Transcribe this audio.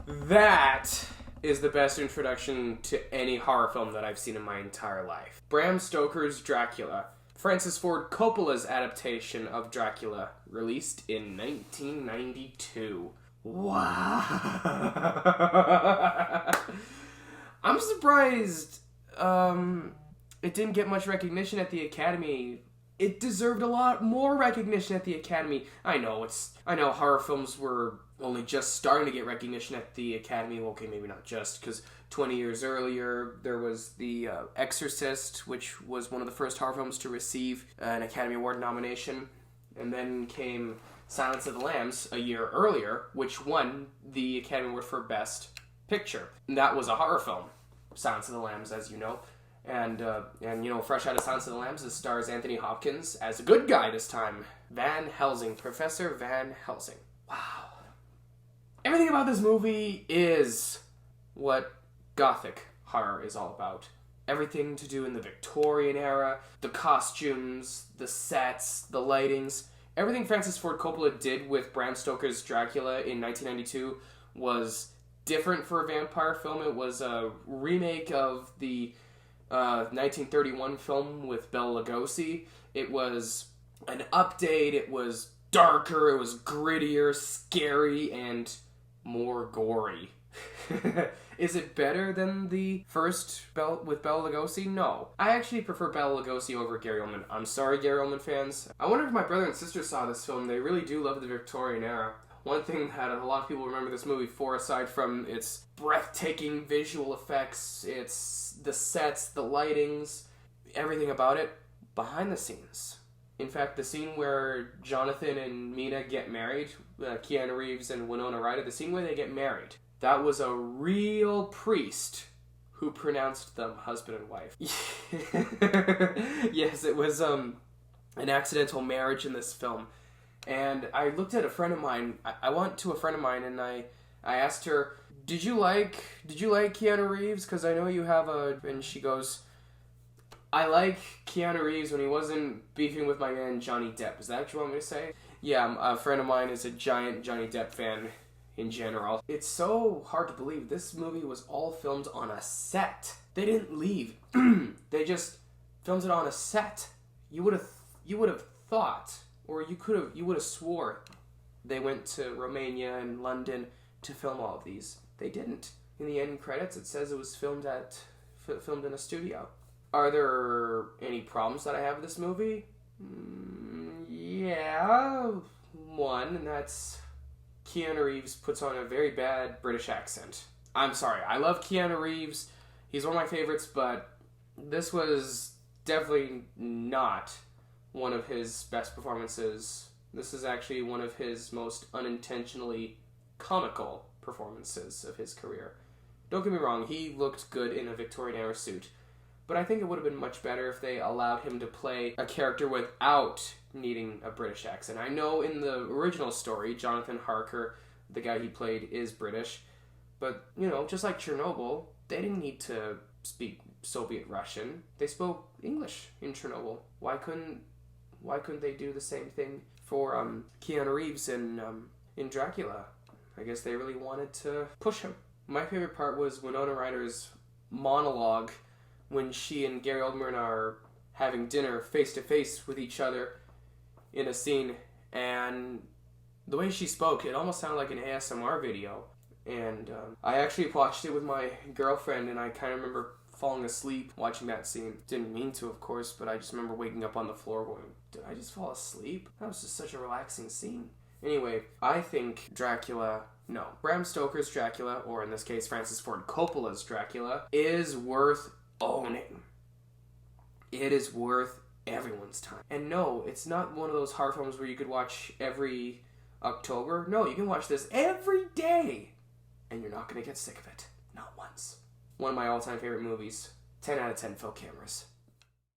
That is the best introduction to any horror film that I've seen in my entire life. Bram Stoker's Dracula, Francis Ford Coppola's adaptation of Dracula, released in 1992. Wow. I'm surprised it didn't get much recognition at the Academy. It deserved a lot more recognition at the Academy. I know horror films were only just starting to get recognition at the Academy. Well, okay, maybe not just, because 20 years earlier there was The Exorcist, which was one of the first horror films to receive an Academy Award nomination. And then came Silence of the Lambs a year earlier, which won the Academy Award for Best Picture. And that was a horror film, Silence of the Lambs, as you know. And fresh out of Silence of the Lambs, it stars Anthony Hopkins as a good guy this time. Van Helsing, Professor Van Helsing. Wow. Everything about this movie is what Gothic horror is all about. Everything to do in the Victorian era, the costumes, the sets, the lightings. Everything Francis Ford Coppola did with Bram Stoker's Dracula in 1992 was different for a vampire film. It was a remake of the 1931 film with Bela Lugosi. It was an update. It was darker. It was grittier, scary, and more gory. Is it better than the first with Bela Lugosi? No. I actually prefer Bela Lugosi over Gary Oldman. I'm sorry, Gary Oldman fans. I wonder if my brother and sister saw this film. They really do love the Victorian era. One thing that a lot of people remember this movie for, aside from its breathtaking visual effects, it's the sets, the lightings, everything about it, behind the scenes. In fact, the scene where Jonathan and Mina get married, Keanu Reeves and Winona Ryder, the scene where they get married, that was a real priest who pronounced them husband and wife. Yes, it was an accidental marriage in this film. And I looked at a friend of mine. I went to a friend of mine and I asked her, Did you like Keanu Reeves? Because I know you have a... And she goes, I like Keanu Reeves when he wasn't beefing with my man Johnny Depp. Is that what you want me to say? Yeah, a friend of mine is a giant Johnny Depp fan in general. It's so hard to believe this movie was all filmed on a set. They didn't leave. They just filmed it on a set. You would have thought, or you would have swore they went to Romania and London to film all of these. They didn't. In the end credits, it says it was filmed in a studio. Are there any problems that I have with this movie? Yeah, one, and that's Keanu Reeves puts on a very bad British accent. I'm sorry, I love Keanu Reeves. He's one of my favorites, but this was definitely not one of his best performances. This is actually one of his most unintentionally comical performances of his career. Don't get me wrong, he looked good in a Victorian era suit, but I think it would have been much better if they allowed him to play a character without needing a British accent. I know in the original story, Jonathan Harker, the guy he played, is British, but, just like Chernobyl, they didn't need to speak Soviet Russian. They spoke English in Chernobyl. Why couldn't they do the same thing for Keanu Reeves in Dracula? I guess they really wanted to push him. My favorite part was Winona Ryder's monologue when she and Gary Oldman are having dinner face-to-face with each other in a scene, and the way she spoke, it almost sounded like an ASMR video. And I actually watched it with my girlfriend, and I kind of remember falling asleep watching that scene. Didn't mean to, of course, but I just remember waking up on the floor going, did I just fall asleep? That was just such a relaxing scene. Anyway, I think Bram Stoker's Dracula, or in this case Francis Ford Coppola's Dracula, is worth owning. It is worth everyone's time. And no, it's not one of those horror films where you could watch every October. No, you can watch this every day, and you're not going to get sick of it. Not once. One of my all-time favorite movies. 10 out of 10 Phil cameras.